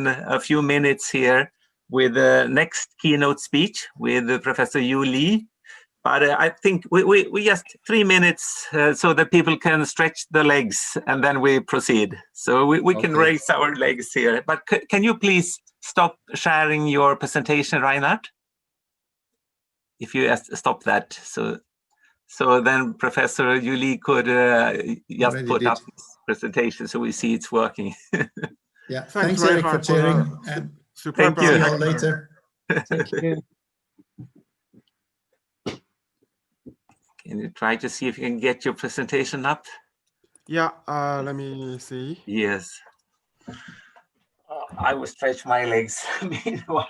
a few minutes here with the next keynote speech with Professor Yu Li. But I think we just 3 minutes so that people can stretch the legs and then we proceed. So we can raise our legs here. But can you please stop sharing your presentation, Reinhard? If you stop that. So then Professor Yu Li could just put up his presentation so we see it's working. Yeah, thanks Eric for sharing. Thank you. See you all later. Thank you. Can you try to see if you can get your presentation up? Yeah, let me see. Yes. I will stretch my legs. Meanwhile.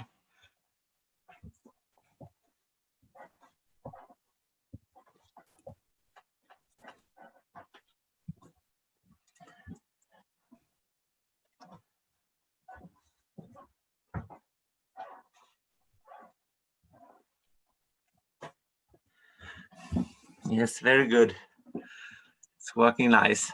Yes, very good. It's working nice.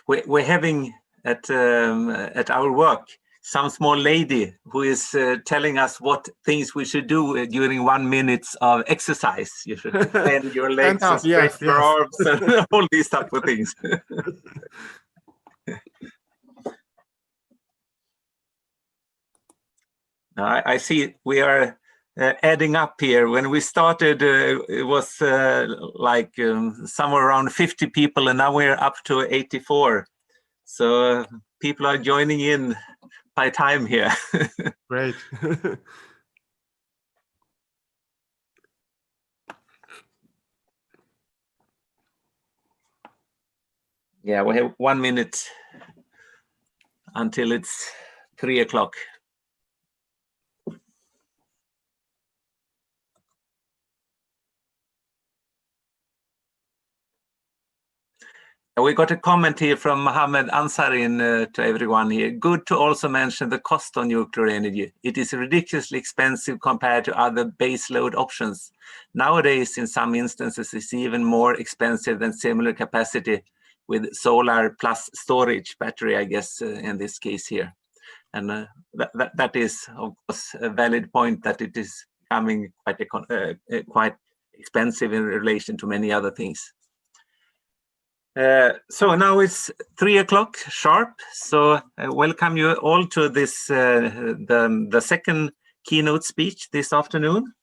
We're having at our work some small lady who is telling us what things we should do during 1 minute of exercise. You should bend your legs and stretch your arms and all these type of things. I see we are adding up here. When we started, it was like somewhere around 50 people, and now we're up to 84. So people are joining in by time here. Great. Yeah, we have 1 minute until it's 3 o'clock. We got a comment here from Mohammed Ansarin to everyone here. Good to also mention the cost of nuclear energy. It is ridiculously expensive compared to other baseload options. Nowadays, in some instances, it's even more expensive than similar capacity with solar plus storage battery, I guess, in this case here. And that is, of course, a valid point that it is becoming quite expensive in relation to many other things. So now it's 3 o'clock sharp. So I welcome you all to this, the second keynote speech this afternoon.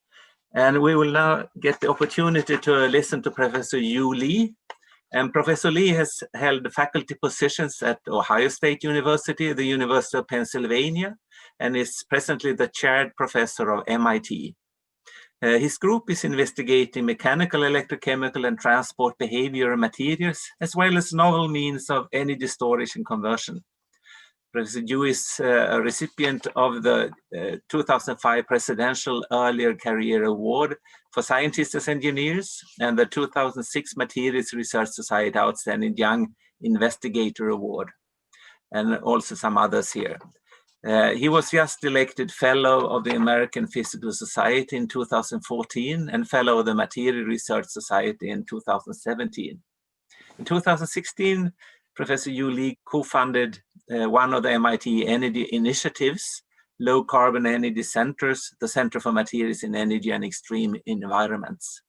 And we will now get the opportunity to listen to Professor Yu Li. And Professor Li has held faculty positions at Ohio State University, the University of Pennsylvania, and is presently the chaired professor of MIT. His group is investigating mechanical, electrochemical, and transport behavior materials, as well as novel means of energy storage and conversion. Professor Yu is a recipient of the 2005 Presidential Earlier Career Award for Scientists and Engineers and the 2006 Materials Research Society Outstanding Young Investigator Award, and also some others here. He was just elected Fellow of the American Physical Society in 2014 and Fellow of the Material Research Society in 2017. In 2016, Professor Yu Li co-founded one of the MIT Energy Initiatives, Low Carbon Energy Centers, the Center for Materials in Energy and Extreme Environments.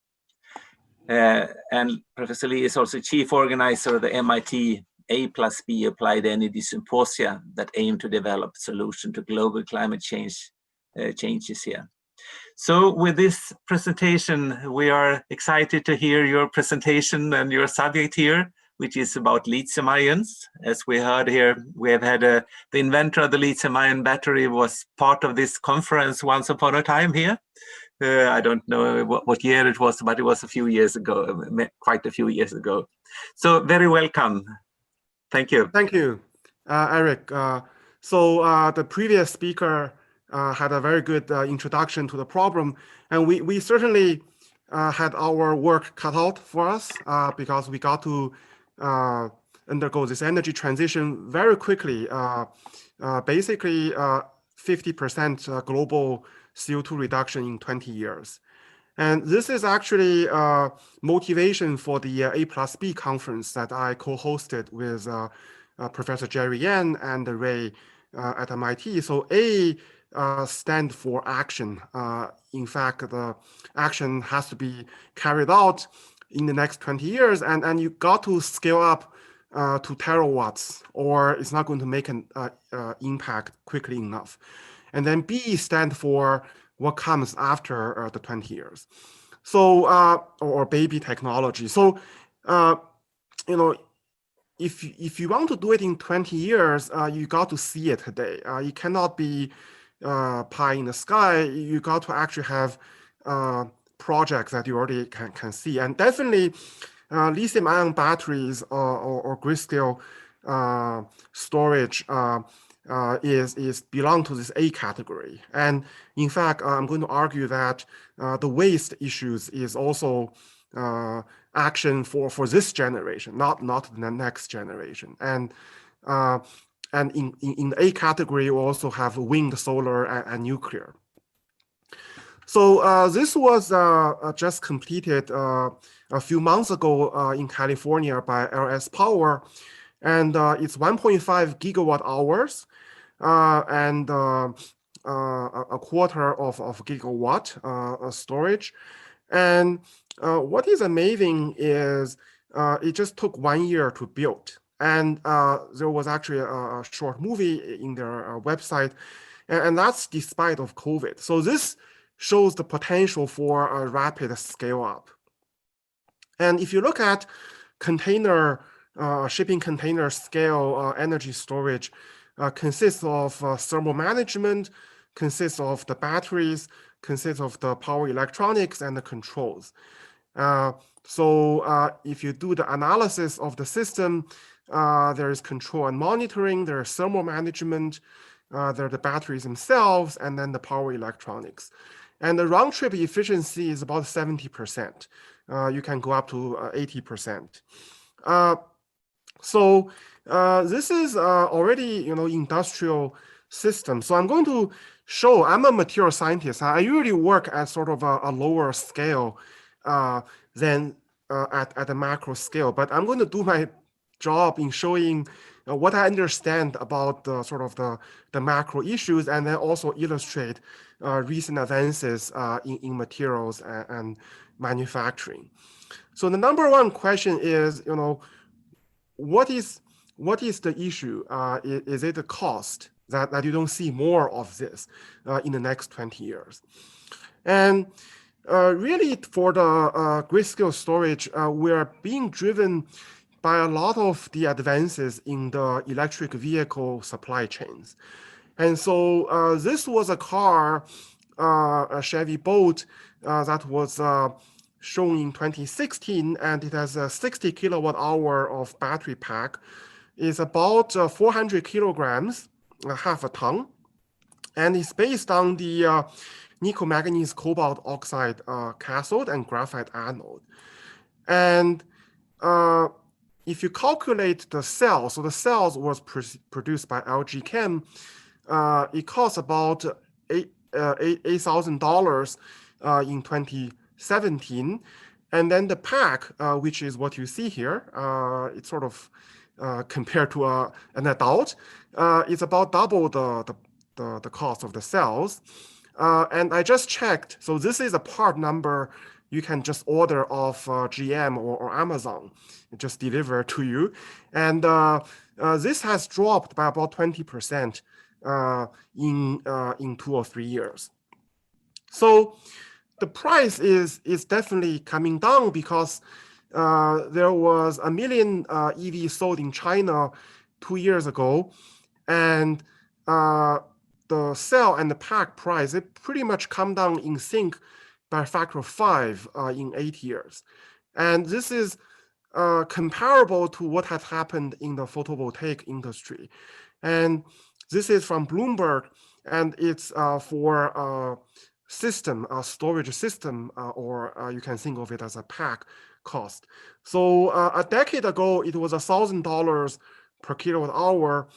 And Professor Li is also chief organizer of the MIT A+B Applied Energy Symposia that aim to develop solutions to global climate changes here. So with this presentation, we are excited to hear your presentation and your subject here, which is about lithium ions. As we heard here, we have had the inventor of the lithium ion battery was part of this conference once upon a time here. I don't know what year it was, but it was a few years ago, quite a few years ago. So very welcome. Thank you. Thank you, Eric. So the previous speaker had a very good introduction to the problem, and we certainly had our work cut out for us because we got to undergo this energy transition very quickly. Basically, 50% global CO2 reduction in 20 years. And this is actually motivation for the A+B conference that I co-hosted with Professor Jerry Yan and Ray at MIT. So A stand for action. In fact, the action has to be carried out in the next 20 years, and you got to scale up to terawatts, or it's not going to make an impact quickly enough. And then B stand for what comes after the 20 years. So, or baby technology. So, you know, if you want to do it in 20 years, you got to see it today. It cannot be pie in the sky. You got to actually have projects that you already can see. And definitely lithium-ion batteries or grid-scale storage is belong to this A category. And in fact, I'm going to argue that the waste issues is also action for this generation, not the next generation. And in the A category, we also have wind, solar, and nuclear. So this was just completed a few months ago in California by LS Power, and it's 1.5 gigawatt hours and a quarter of gigawatt storage. And what is amazing is it just took 1 year to build. And there was actually a short movie in their website, and that's despite of COVID. So this shows the potential for a rapid scale up. And if you look at container, shipping container scale energy storage, consists of thermal management, consists of the batteries, consists of the power electronics and the controls. So if you do the analysis of the system, there is control and monitoring, there is thermal management, there are the batteries themselves, and then the power electronics. And the round trip efficiency is about 70%. You can go up to 80%. So this is already, industrial system. So I'm going to show, I'm a material scientist. I usually work at sort of a lower scale than at the macro scale, but I'm going to do my job in showing what I understand about the sort of the macro issues, and then also illustrate recent advances in materials and manufacturing. So the number one question is, what is the issue? Is it the cost that you don't see more of this in the next 20 years? And really, for the grid-scale storage, we are being driven by a lot of the advances in the electric vehicle supply chains. And so this was a car, a Chevy Bolt, that was shown in 2016, and it has a 60 kilowatt hour of battery pack. It's about 400 kilograms, half a ton, and it's based on the nickel manganese cobalt oxide cathode and graphite anode. And if you calculate the cells, so the cells was produced by LG Chem, it costs about $8,000 in 2017. And then the pack, which is what you see here, it's sort of compared to an adult, it's about double the cost of the cells. And I just checked, so this is a part number you can just order off GM or Amazon, just deliver to you. And this has dropped by about 20% in 2 or 3 years. So the price is definitely coming down because there was 1 million EVs sold in China 2 years ago, and the cell and the pack price, it pretty much come down in sync by a factor of 5 in 8 years. And this is comparable to what has happened in the photovoltaic industry. And this is from Bloomberg, and it's for system, a storage system, or you can think of it as a pack cost. So a decade ago, it was $1,000 per kilowatt hour,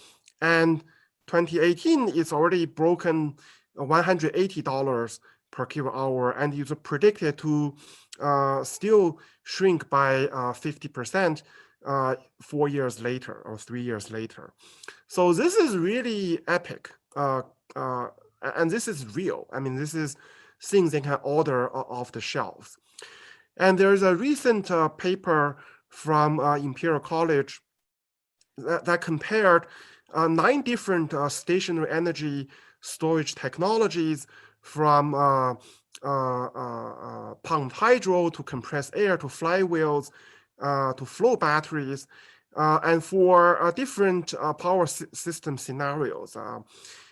and 2018, it's already broken $180 per kilowatt hour, and it's predicted to still shrink by 50% 4 years later or 3 years later. So this is really epic, and this is real. I mean, this is things they can order off the shelves. And there's a recent paper from Imperial College that compared 9 different stationary energy storage technologies, from pumped hydro to compressed air to flywheels to flow batteries, and for different power system scenarios.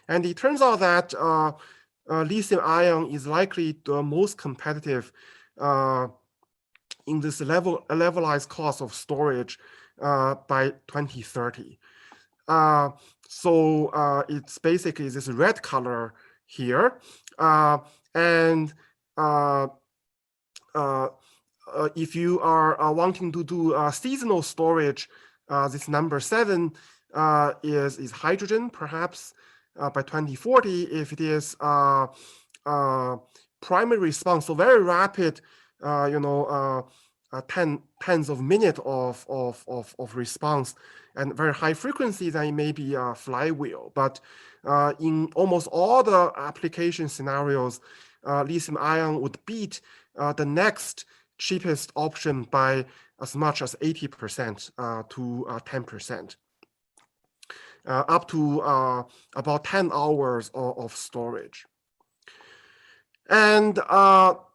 And it turns out that lithium-ion is likely the most competitive in this levelized cost of storage by 2030. So it's basically this red color here. And if you are wanting to do seasonal storage, this number 7 is hydrogen, perhaps by 2040. If it is primary response, so very rapid, tens of minutes of response and very high frequency, then it may be a flywheel. But in almost all the application scenarios, lithium-ion would beat the next cheapest option by as much as 80% to 10%, up to about 10 hours of storage. And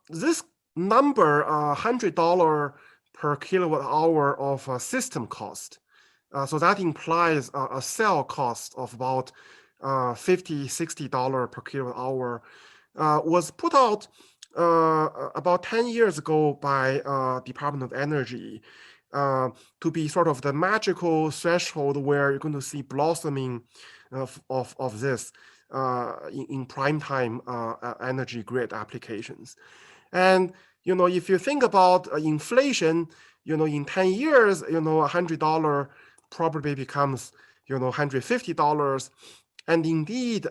this number, $100 per kilowatt hour of system cost, so that implies a cell cost of about $50, $60 per kilowatt hour, was put out about 10 years ago by Department of Energy to be sort of the magical threshold where you're going to see blossoming of this in prime time energy grid applications. And if you think about inflation, in 10 years, $100 probably becomes $150. And indeed,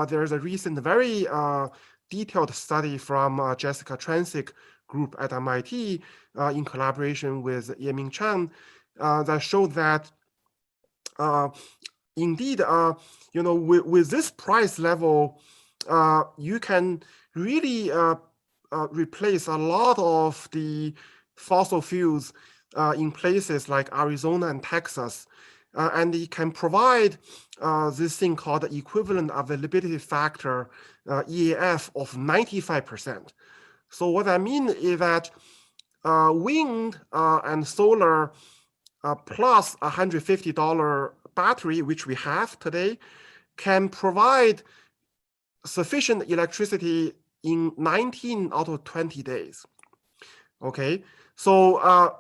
there's a recent very detailed study from Jessica Transick group at MIT in collaboration with Ye-Ming Chen that showed that indeed, with this price level, you can really replace a lot of the fossil fuels in places like Arizona and Texas. And it can provide this thing called the equivalent availability factor, EAF, of 95%. So what I mean is that wind and solar plus $150 battery, which we have today, can provide sufficient electricity in 19 out of 20 days. Okay, so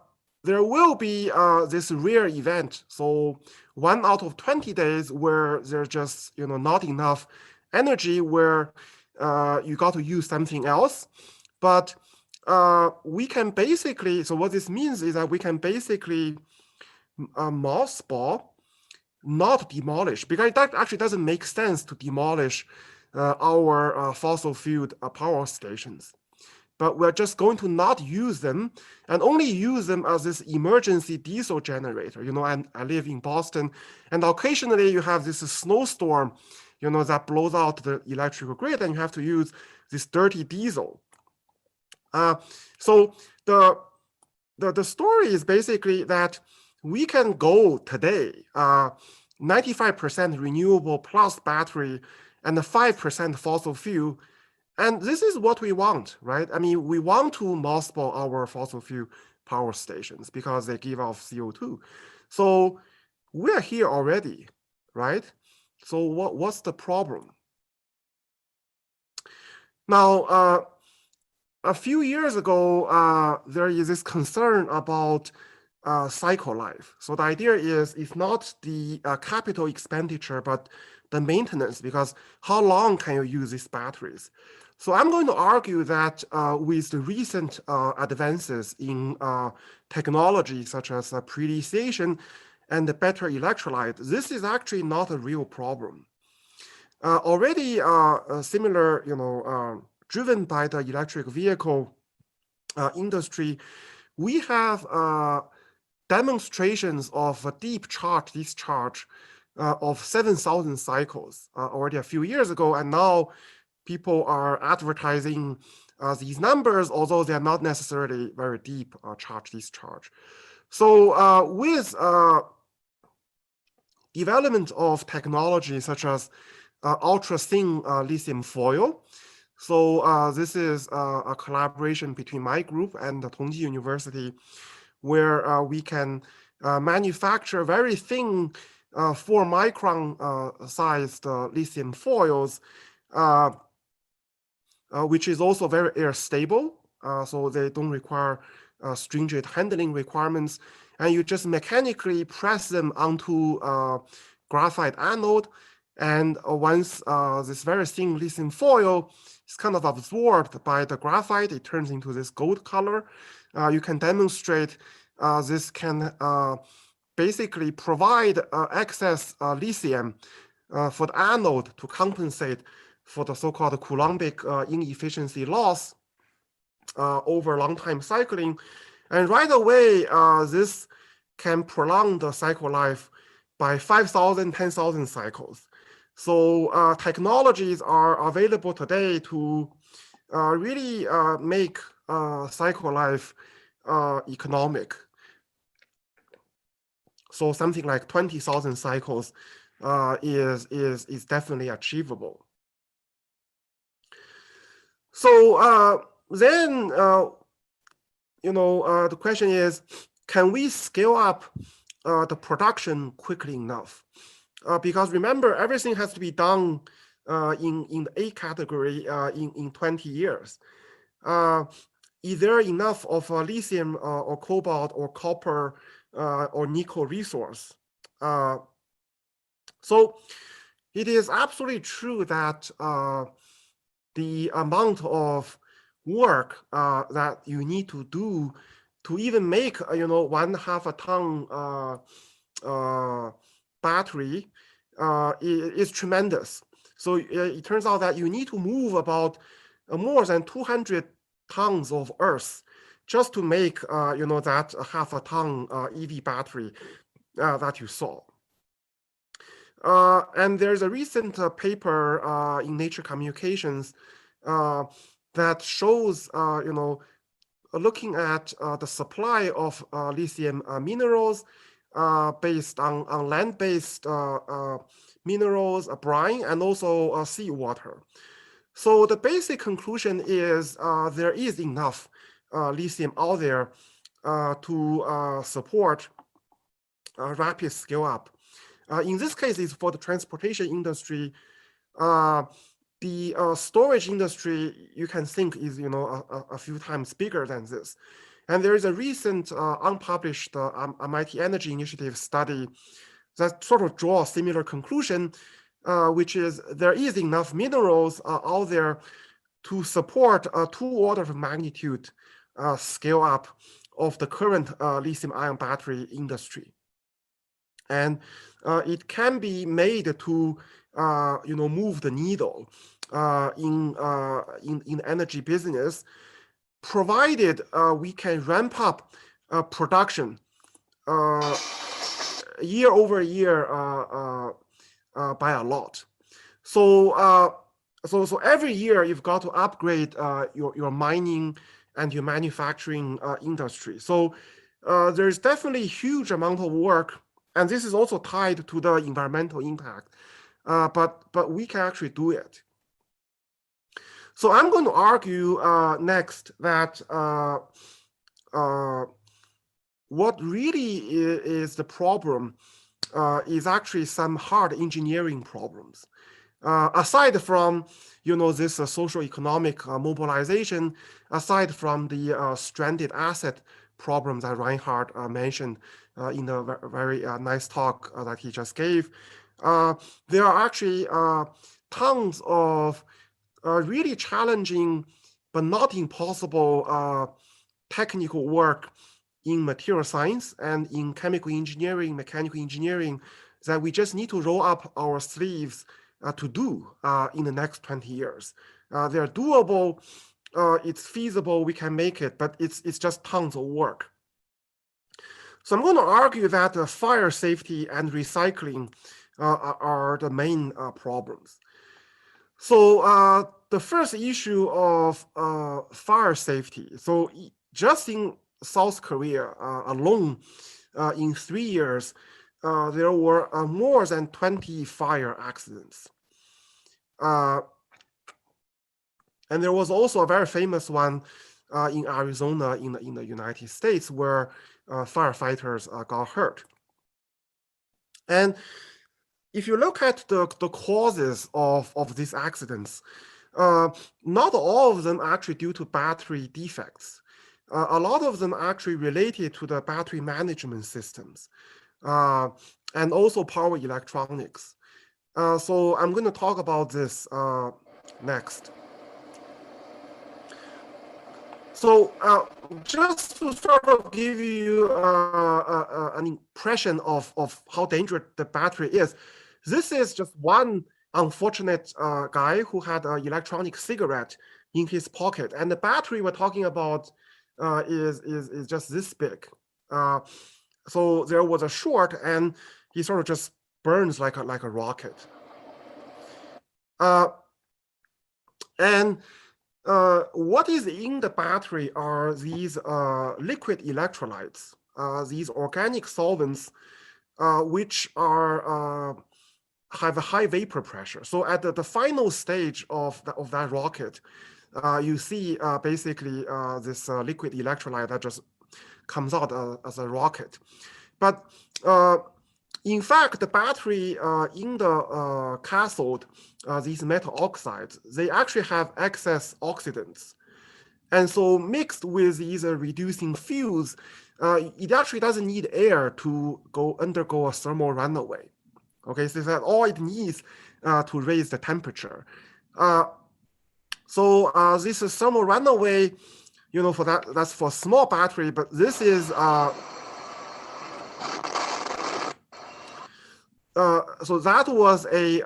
there will be this rare event. So 1 out of 20 days where there's just not enough energy, where you got to use something else. But we can basically, so what this means is that we can basically mothball, not demolish, because that actually doesn't make sense to demolish our fossil fuel power stations. But we're just going to not use them and only use them as this emergency diesel generator. And I live in Boston, and occasionally you have this snowstorm, that blows out the electrical grid, and you have to use this dirty diesel. So the story is basically that we can go today 95% renewable plus battery and 5% fossil fuel. And this is what we want, right? I mean, we want to mothball our fossil fuel power stations because they give off CO2. So we're here already, right? So what's the problem? Now, a few years ago, there is this concern about cycle life. So the idea is, it's not the capital expenditure, but the maintenance, because how long can you use these batteries? So I'm going to argue that with the recent advances in technology, such as pre-lithiation and the better electrolyte, this is actually not a real problem. Already, similar, driven by the electric vehicle industry, we have demonstrations of a deep charge discharge of 7,000 cycles already a few years ago, and now people are advertising these numbers, although they are not necessarily very deep charge discharge. So with development of technology such as ultra-thin lithium foil, so this is a collaboration between my group and the Tongji University, where we can manufacture very thin 4-micron sized lithium foils, which is also very air stable, so they don't require stringent handling requirements, and you just mechanically press them onto graphite anode, and once this very thin lithium foil is kind of absorbed by the graphite, it turns into this gold color. You can demonstrate this can basically provide excess lithium for the anode to compensate for the so-called Coulombic inefficiency loss over long time cycling. And right away, this can prolong the cycle life by 5,000, 10,000 cycles. So technologies are available today to really make cycle life economic. So something like 20,000 cycles is definitely achievable. So then, the question is, can we scale up the production quickly enough? Because remember, everything has to be done in the A category in 20 years. Is there enough of lithium or cobalt or copper or nickel resource? So it is absolutely true that the amount of work that you need to do to even make 1/2 a ton battery is tremendous. So it turns out that you need to move about more than 200 tons of earth just to make that 1/2 a ton EV battery that you saw. And there's a recent paper in Nature Communications that shows, looking at the supply of lithium minerals based on land-based minerals, brine, and also seawater. So the basic conclusion is there is enough lithium out there to support rapid scale up. In this case, it's for the transportation industry. The storage industry, you can think, is a few times bigger than this. And there is a recent unpublished MIT Energy Initiative study that sort of draws a similar conclusion, which is there is enough minerals out there to support a 2 orders of magnitude scale up of the current lithium-ion battery industry. And it can be made to move the needle in energy business, provided we can ramp up production year over year by a lot. So every year you've got to upgrade your mining and your manufacturing industry. So there's definitely a huge amount of work, and this is also tied to the environmental impact. But we can actually do it. So I'm going to argue next that what really is the problem is actually some hard engineering problems. Aside from this social economic mobilization, aside from the stranded asset problems that Reinhard mentioned in the very nice talk that he just gave, there are actually tons of really challenging but not impossible technical work in material science and in chemical engineering, mechanical engineering, that we just need to roll up our sleeves to do in the next 20 years. They're doable. It's feasible. We can make it, but it's just tons of work. So I'm going to argue that fire safety and recycling are the main problems. So the first issue of fire safety. So just in South Korea alone, in 3 years, there were more than 20 fire accidents. And there was also a very famous one in Arizona in the United States where firefighters got hurt. And if you look at the causes of these accidents, not all of them actually due to battery defects. A lot of them actually related to the battery management systems and also power electronics. So I'm going to talk about this next. So just to sort of give you an impression of how dangerous the battery is, this is just one unfortunate guy who had an electronic cigarette in his pocket, and the battery we're talking about is just this big. So there was a short, and he sort of just burns like a rocket. And what is in the battery are these liquid electrolytes, these organic solvents, which are have a high vapor pressure. So at the final stage of that rocket, you see basically this liquid electrolyte that just comes out as a rocket. But in fact, the battery in the cathode, these metal oxides, they actually have excess oxidants. And so mixed with these reducing fuels, it actually doesn't need air to undergo a thermal runaway. Okay, so that's all it needs to raise the temperature. So this is thermal runaway, you know, for that's for small battery, but this is so that was a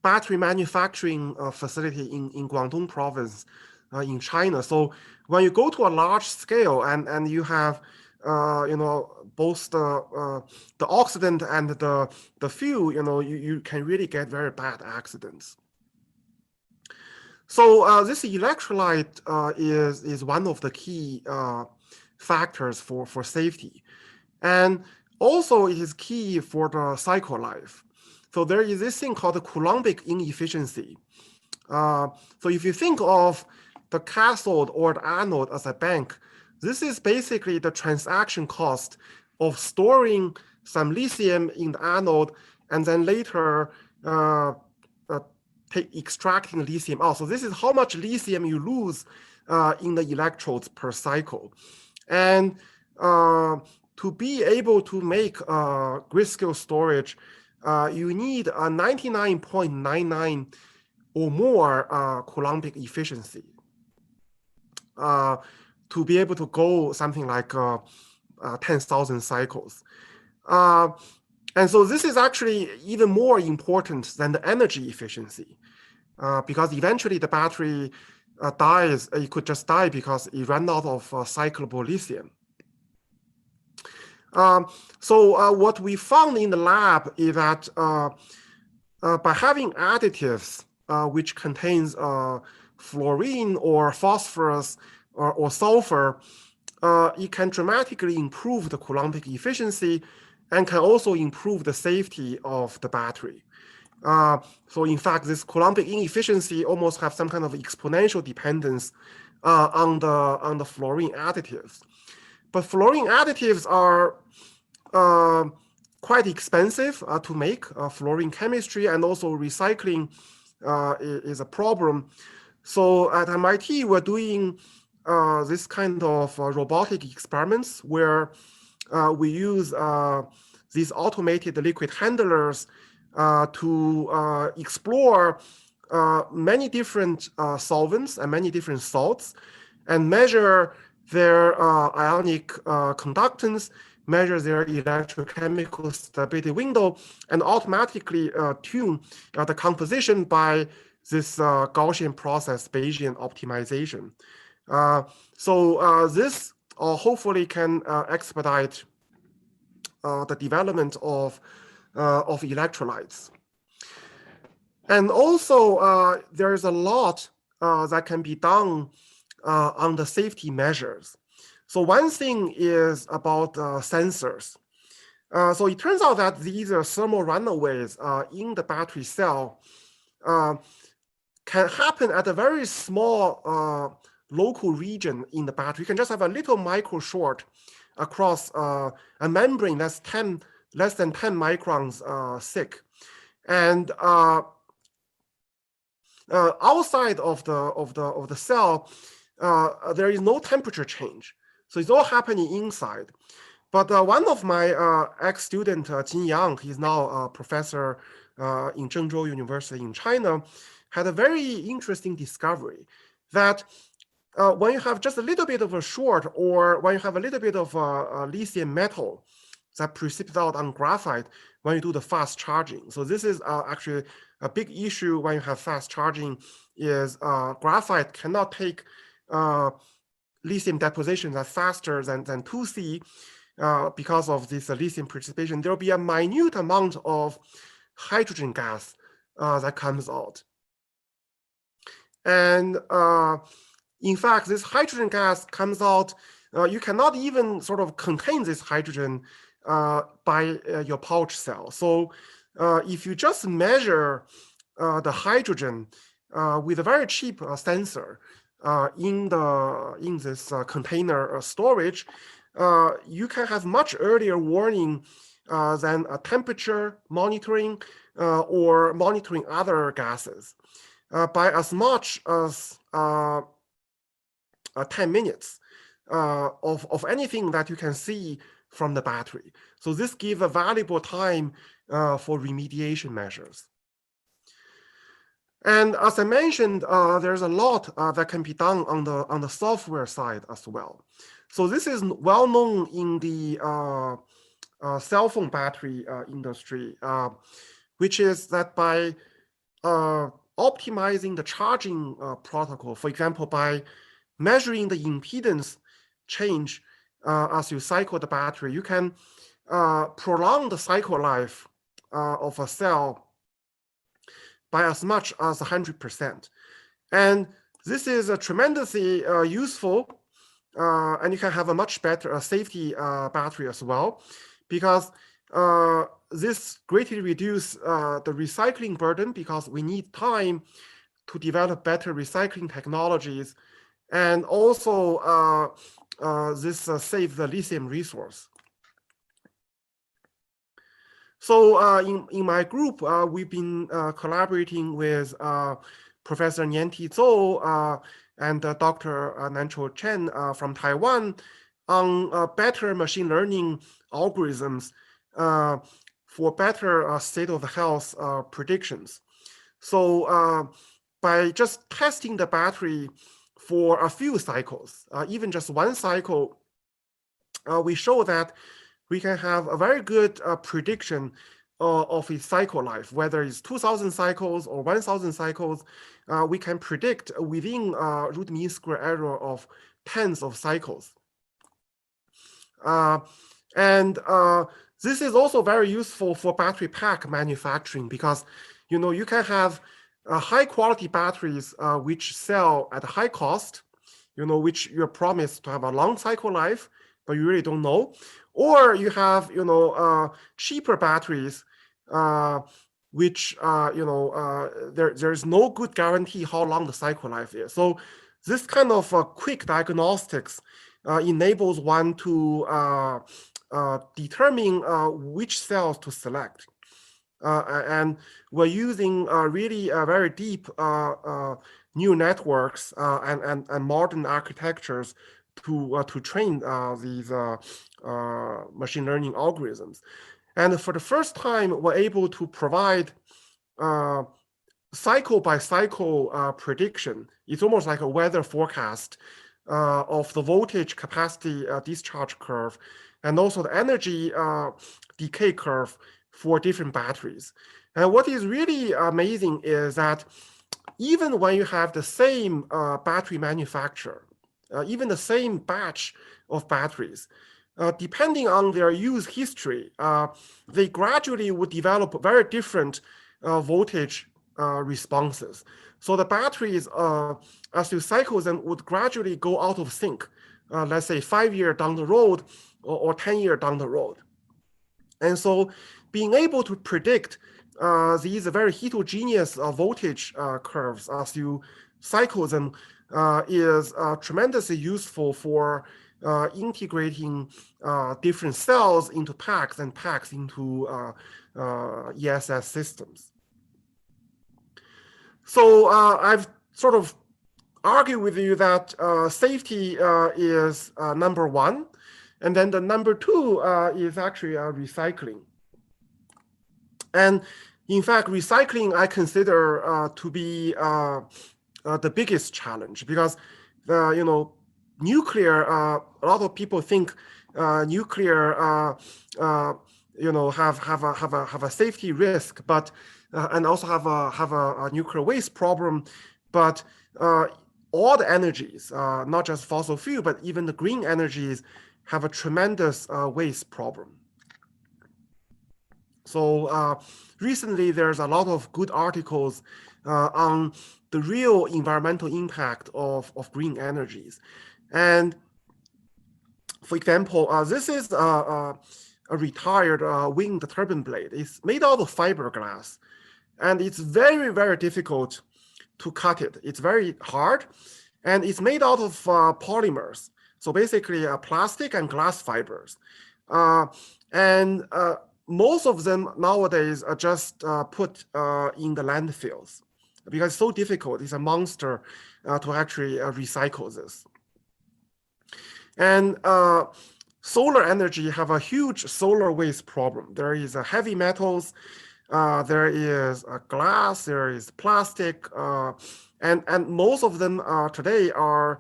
battery manufacturing facility in Guangdong province in China. So when you go to a large scale and you have you know, both the oxidant and the fuel, you know, you can really get very bad accidents. So this electrolyte is one of the key factors for safety, and also it is key for the cycle life. So there is this thing called the Coulombic inefficiency. So if you think of the cathode or the anode as a bank, this is basically the transaction cost of storing some lithium in the anode and then later extracting lithium out. So this is how much lithium you lose in the electrodes per cycle. And to be able to make grid scale storage, you need a 99.99 or more Coulombic efficiency to be able to go something like 10,000 cycles. And so this is actually even more important than the energy efficiency, because eventually the battery dies. It could just die because it ran out of cyclable lithium. So what we found in the lab is that by having additives which contains fluorine or phosphorus or sulfur, it can dramatically improve the Coulombic efficiency and can also improve the safety of the battery. So in fact, this Coulombic inefficiency almost have some kind of exponential dependence on the fluorine additives. But fluorine additives are quite expensive to make. Fluorine chemistry and also recycling is a problem. So at MIT, we're doing this kind of robotic experiments where we use these automated liquid handlers to explore many different solvents and many different salts and measure their ionic conductance, measure their electrochemical stability window, and automatically tune the composition by this Gaussian process Bayesian optimization. This hopefully can expedite the development of electrolytes. And also, there's a lot that can be done on the safety measures. So one thing is about sensors. So it turns out that these thermal runaways in the battery cell can happen at a very small local region in the battery. You can just have a little micro short across a membrane that's less than 10 microns thick. And outside of the cell, there is no temperature change. So it's all happening inside. But one of my ex-student, Jin Yang, he's now a professor in Zhengzhou University in China, had a very interesting discovery that when you have just a little bit of a short, or when you have a little bit of lithium metal that precipitates out on graphite when you do the fast charging. So this is actually a big issue when you have fast charging, is graphite cannot take lithium deposition that's faster than 2C because of this lithium precipitation. There will be a minute amount of hydrogen gas that comes out. And in fact, this hydrogen gas comes out, you cannot even sort of contain this hydrogen by your pouch cell. So if you just measure the hydrogen with a very cheap sensor in this container storage, you can have much earlier warning than a temperature monitoring or monitoring other gases by as much as 10 minutes of anything that you can see from the battery. So this gives a valuable time for remediation measures. And as I mentioned, there's a lot that can be done on the software side as well. So this is well known in the cell phone battery industry, which is that by optimizing the charging protocol, for example, by measuring the impedance change as you cycle the battery, you can prolong the cycle life of a cell by as much as 100%. And this is tremendously useful, and you can have a much better safety battery as well, because this greatly reduces the recycling burden, because we need time to develop better recycling technologies. And also, this saves the lithium resource. So in my group, we've been collaborating with Professor Nianti Zhou and Dr. Nanchuo Chen from Taiwan on better machine learning algorithms for better state of health predictions. So by just testing the battery for a few cycles, even just one cycle, we show that we can have a very good prediction of its cycle life, whether it's 2,000 cycles or 1,000 cycles. We can predict within root mean square error of tens of cycles. And this is also very useful for battery pack manufacturing, because you can have high quality batteries which sell at a high cost, which you're promised to have a long cycle life, but you really don't know. Or you have cheaper batteries which there's no good guarantee how long the cycle life is. So this kind of quick diagnostics enables one to determine which cells to select. And we're using really very deep neural networks and modern architectures to train these machine learning algorithms. And for the first time, we're able to provide cycle by cycle prediction. It's almost like a weather forecast of the voltage capacity discharge curve, and also the energy decay curve for different batteries. And what is really amazing is that even when you have the same battery manufacturer, even the same batch of batteries, depending on their use history, they gradually would develop very different voltage responses. So the batteries, as you cycle them, would gradually go out of sync, let's say 5 years down the road or 10 years down the road. And so being able to predict these very heterogeneous voltage curves as you cycle them is tremendously useful for integrating different cells into packs and packs into ESS systems. So I've sort of argued with you that safety is number one, and then the number two is actually recycling. And in fact, recycling I consider to be the biggest challenge, because nuclear, a lot of people think nuclear have a safety risk, but and also have a nuclear waste problem, but all the energies, not just fossil fuel, but even the green energies, have a tremendous waste problem. So recently, there's a lot of good articles on the real environmental impact of green energies. And for example, this is a retired wind turbine blade. It's made out of fiberglass, and it's very, very difficult to cut it. It's very hard, and it's made out of polymers. So basically, plastic and glass fibers. Most of them nowadays are just put in the landfills because it's so difficult. It's a monster to actually recycle this. And solar energy have a huge solar waste problem. There is heavy metals, there is glass, there is plastic, and most of them today are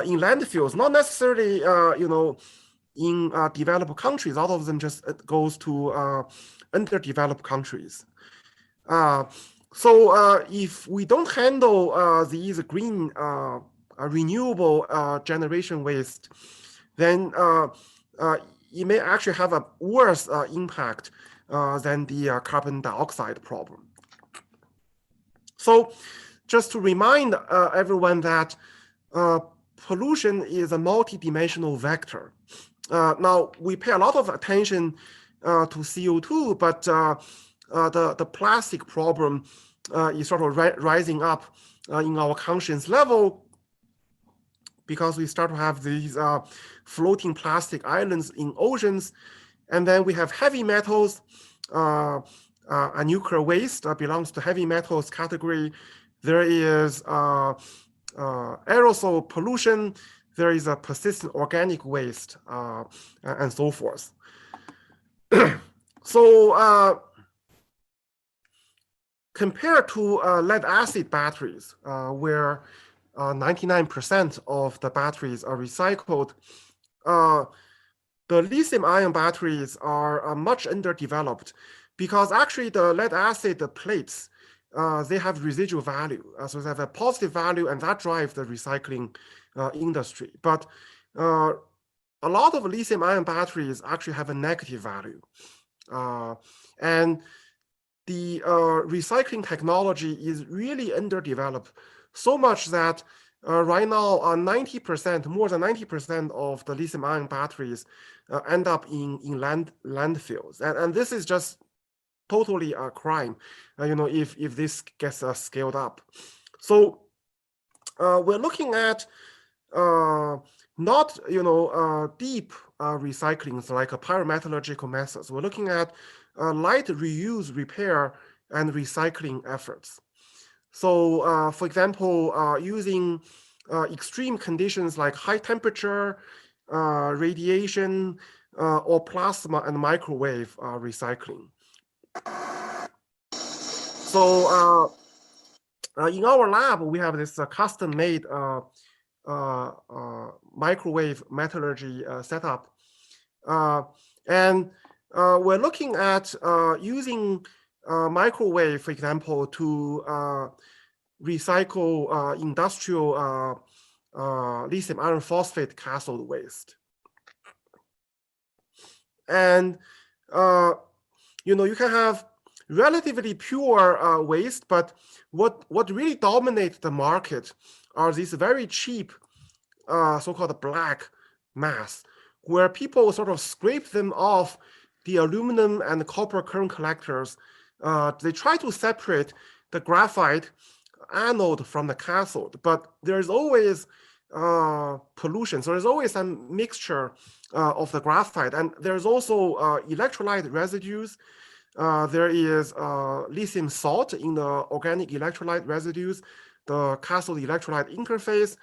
in landfills, not necessarily in developed countries. A lot of them just goes to underdeveloped countries. So if we don't handle these green renewable generation waste, then it may actually have a worse impact than the carbon dioxide problem. So just to remind everyone that pollution is a multidimensional vector. Now, we pay a lot of attention to CO2, but the plastic problem is sort of rising up in our conscience level, because we start to have these floating plastic islands in oceans. And then we have heavy metals. A nuclear waste belongs to heavy metals category. There is aerosol pollution. There is a persistent organic waste, and so forth. So compared to lead acid batteries, where 99% of the batteries are recycled, the lithium-ion batteries are much underdeveloped, because actually the lead acid plates, they have residual value. So they have a positive value, and that drives the recycling industry. But a lot of lithium-ion batteries actually have a negative value. And the recycling technology is really underdeveloped, so much that right now 90%, more than 90% of the lithium-ion batteries end up in landfills. And this is just totally a crime, if this gets scaled up. So we're looking at not deep recycling, like a pyrometallurgical methods. We're looking at light reuse, repair, and recycling efforts. So for example, using extreme conditions like high temperature, radiation, or plasma and microwave recycling. So in our lab, we have this custom-made microwave metallurgy setup. And we're looking at using microwave, for example, to recycle industrial lithium iron phosphate cathode waste. And you can have relatively pure waste, but what really dominates the market are these very cheap so-called black mass, where people sort of scrape them off the aluminum and copper current collectors. They try to separate the graphite anode from the cathode, but there's always pollution. So there's always some mixture of the graphite, and there's also electrolyte residues. There is lithium salt in the organic electrolyte residues, the cathode electrolyte interface.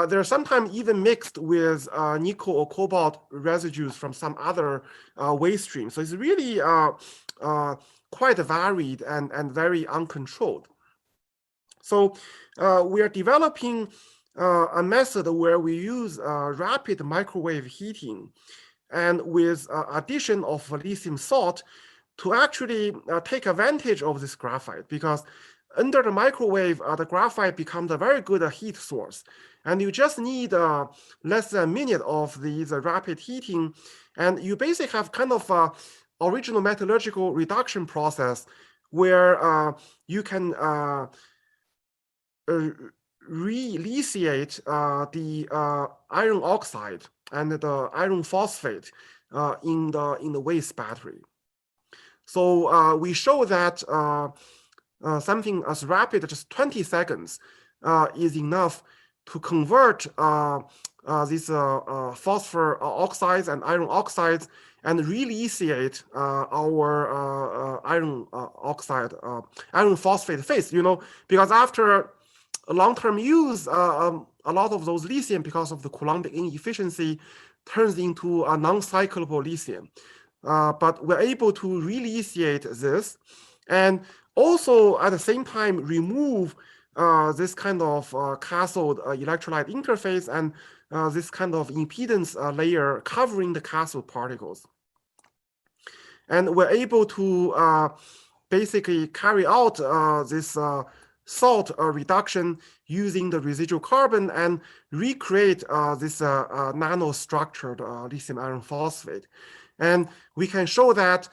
They're sometimes even mixed with nickel or cobalt residues from some other waste stream. So it's really quite varied and very uncontrolled. So we are developing a method where we use rapid microwave heating and with addition of lithium salt to actually take advantage of this graphite, because under the microwave, the graphite becomes a very good heat source. And you just need less than a minute of these rapid heating, and you basically have kind of a original metallurgical reduction process where you can re-lithiate the iron oxide and the iron phosphate in the waste battery. So we show that something as rapid as just 20 seconds is enough to convert these phosphor oxides and iron oxides and re-lithiate our iron oxide, iron phosphate phase, because after long-term use, a lot of those lithium, because of the Coulombic inefficiency, turns into a non-cyclable lithium. But we're able to re-lithiate this, and also at the same time remove this kind of cathode electrolyte interface and this kind of impedance layer covering the cathode particles. And we're able to basically carry out this salt reduction using the residual carbon and recreate this nanostructured lithium iron phosphate. And we can show that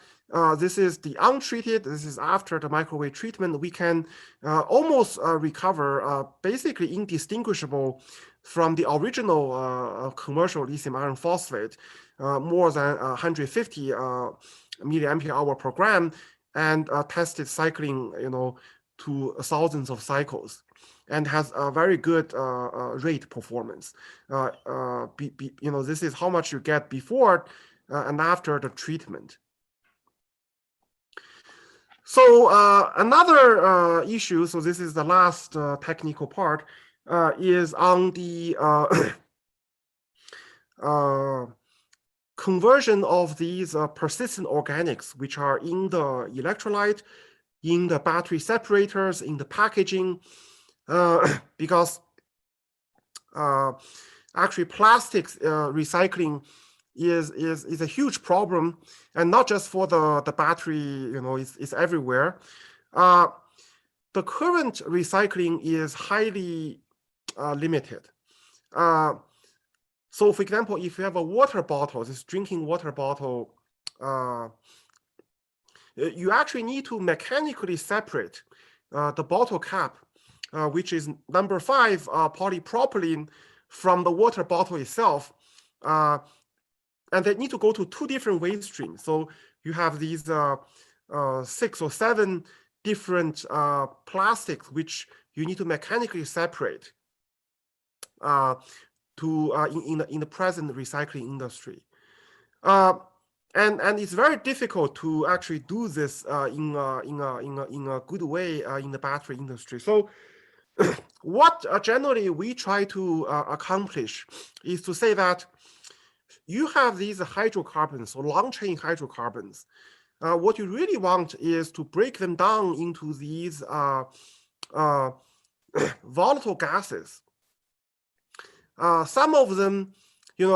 this is the untreated, this is after the microwave treatment, we can almost recover basically indistinguishable from the original commercial lithium iron phosphate, more than 150 milliampere hour per gram, and tested cycling, to thousands of cycles, and has a very good rate performance. This is how much you get before and after the treatment. So another issue, so this is the last technical part, is on the conversion of these persistent organics, which are in the electrolyte, in the battery separators, in the packaging, because actually plastics recycling is a huge problem, and not just for the battery, it's everywhere. The current recycling is highly limited. So for example, if you have a water bottle, this drinking water bottle, you actually need to mechanically separate the bottle cap, which is number 5 polypropylene, from the water bottle itself. And they need to go to 2 different waste streams. So you have these 6 or 7 different plastics, which you need to mechanically separate in the present recycling industry. And it's very difficult to actually do this in a good way in the battery industry. So what generally we try to accomplish is to say that you have these hydrocarbons or long chain hydrocarbons. What you really want is to break them down into these volatile gases. Some of them, in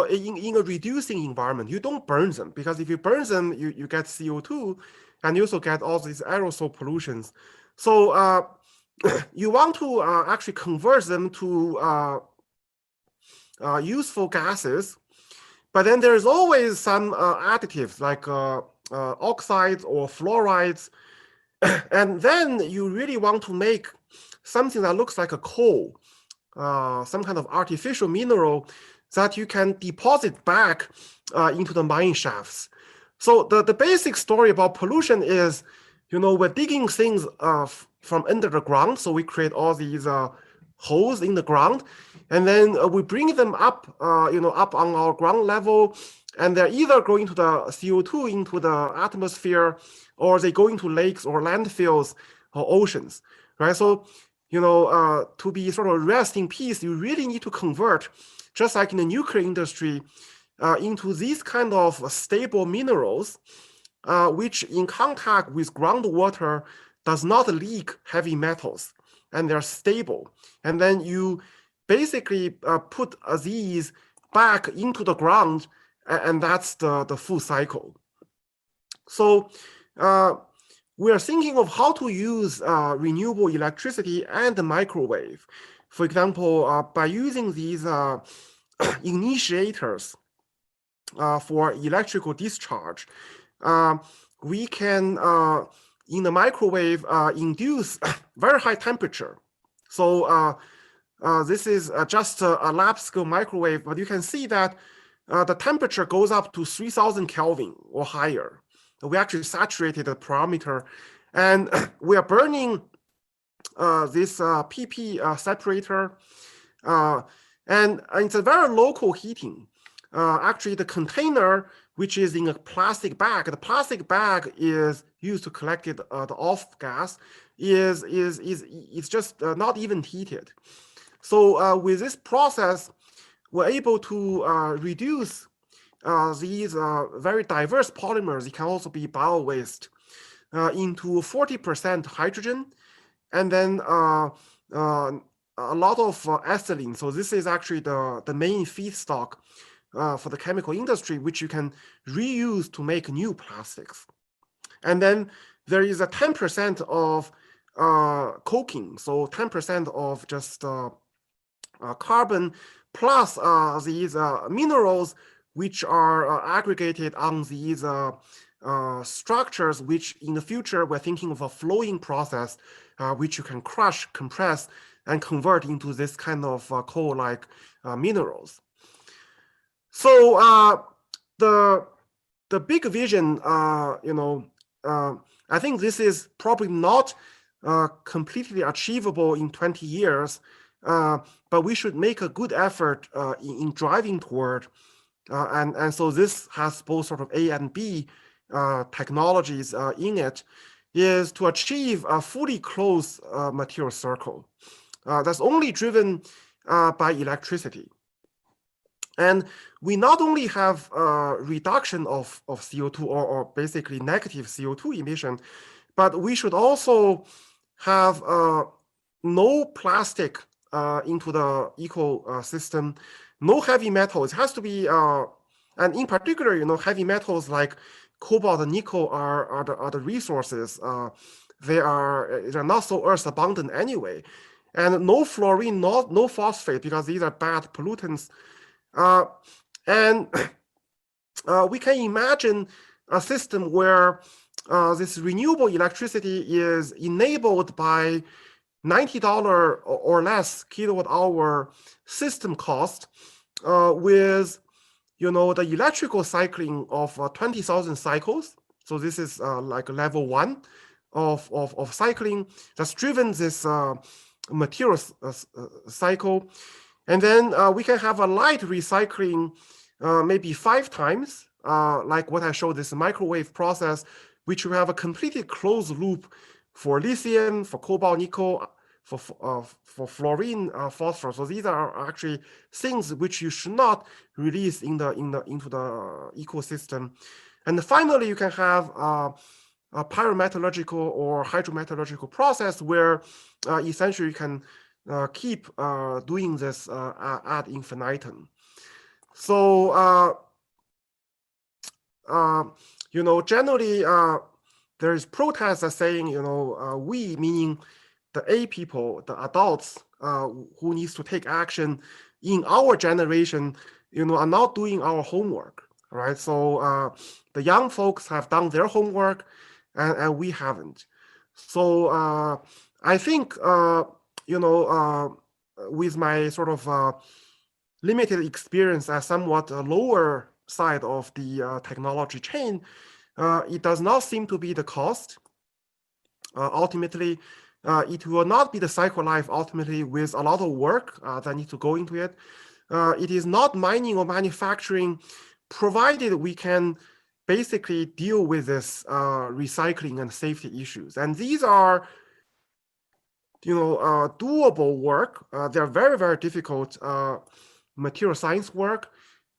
a reducing environment, you don't burn them, because if you burn them, you get CO2, and you also get all these aerosol pollutions. So you want to actually convert them to useful gases, but then there's always some additives like oxides or fluorides, and then you really want to make something that looks like a coal, some kind of artificial mineral that you can deposit back into the mine shafts. So the basic story about pollution is, we're digging things from under the ground. So we create all these holes in the ground, and then we bring them up, up on our ground level, and they're either going to the CO2 into the atmosphere, or they go into lakes or landfills or oceans, right? So, to be sort of rest in peace, you really need to convert, just like in the nuclear industry, into these kind of stable minerals, which in contact with groundwater does not leak heavy metals, and they're stable. And then you basically put these back into the ground, and that's the full cycle. So we are thinking of how to use renewable electricity and the microwave. For example, by using these initiators for electrical discharge, we can, in the microwave, induce very high temperature. So this is just a lab scale microwave, but you can see that the temperature goes up to 3000 Kelvin or higher. We actually saturated the parameter, and we are burning this PP separator, and it's a very local heating. Actually, the container, which is in a plastic bag, the plastic bag is used to collect the off gas, is just not even heated. So with this process, we're able to reduce these very diverse polymers. It can also be bio-waste, into 40% hydrogen, and then a lot of ethylene. So this is actually the main feedstock for the chemical industry, which you can reuse to make new plastics. And then there is a 10% of coking, so 10% of just carbon plus these minerals, which are aggregated on these structures, which in the future we're thinking of a flowing process, which you can crush, compress, and convert into this kind of coal-like minerals. So the big vision, I think this is probably not completely achievable in 20 years, but we should make a good effort in driving toward, and so this has both sort of A and B technologies in it, is to achieve a fully closed material circle that's only driven by electricity. And we not only have reduction of CO2 or basically negative CO2 emission, but we should also have no plastic into the ecosystem, no heavy metals. It has to be, and in particular, heavy metals like cobalt and nickel are the resources. They're not so earth abundant anyway, and no fluorine, no phosphate, because these are bad pollutants. And we can imagine a system where this renewable electricity is enabled by $90 or less kilowatt hour system cost, with the electrical cycling of 20,000 cycles. So this is like level 1 of cycling that's driven this material cycle. And then we can have a light recycling maybe 5 times, like what I showed, this microwave process, which will have a completely closed loop for lithium, for cobalt, nickel, for fluorine, phosphorus. So these are actually things which you should not release into the ecosystem. And finally, you can have a pyrometallurgical or hydrometallurgical process where essentially you can keep doing this ad infinitum. So generally there is protests saying, we, meaning A people, the adults who needs to take action in our generation, are not doing our homework, right? So the young folks have done their homework, and we haven't. So I think, with my sort of limited experience at somewhat a lower side of the technology chain, it does not seem to be the cost. Ultimately, it will not be the cycle life ultimately with a lot of work that needs to go into it. It is not mining or manufacturing, provided we can basically deal with this recycling and safety issues. And these are, doable work. They're very, very difficult material science work.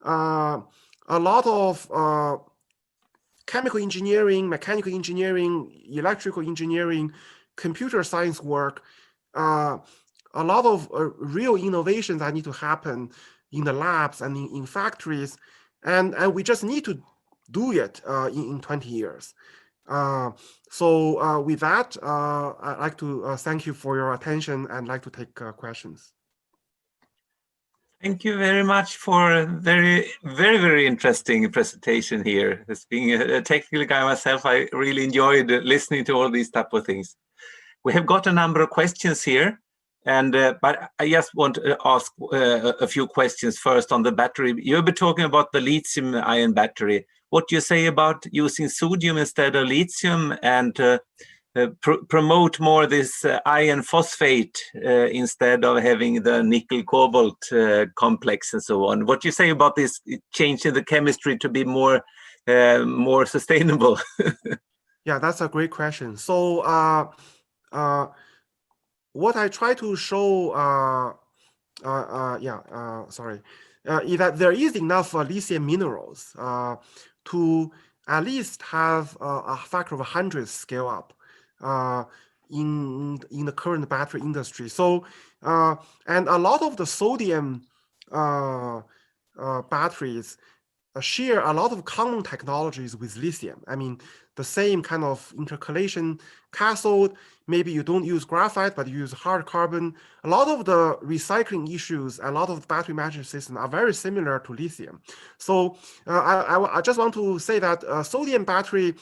A lot of chemical engineering, mechanical engineering, electrical engineering, computer science work, a lot of real innovations that need to happen in the labs and in factories. And we just need to do it in 20 years. So with that, I'd like to thank you for your attention and like to take questions. Thank you very much for a very, very, very interesting presentation here. As being a technical guy myself, I really enjoyed listening to all these type of things. We have got a number of questions here, and but I just want to ask a few questions first on the battery. You've been talking about the lithium-ion battery. What do you say about using sodium instead of lithium, and promote more this iron phosphate instead of having the nickel cobalt complex and so on? What do you say about this change in the chemistry to be more sustainable? Yeah, that's a great question. So what I try to show, is that there is enough lithium minerals to at least have a factor of 100 scale up in the current battery industry. So and a lot of the sodium batteries share a lot of common technologies with lithium. I mean, the same kind of intercalation cathode. Maybe you don't use graphite, but you use hard carbon. A lot of the recycling issues, a lot of the battery management system are very similar to lithium. So I just want to say that sodium battery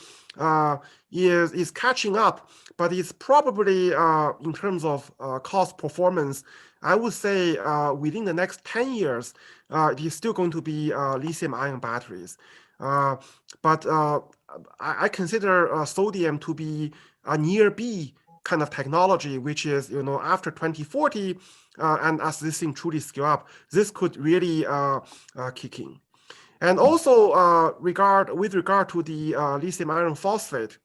is catching up, but it's probably in terms of cost performance, I would say within the next 10 years, it is still going to be lithium-ion batteries. But I consider sodium to be a near B kind of technology, which is, after 2040, and as this thing truly scale up, this could really kick in. And also with regard to the lithium iron phosphate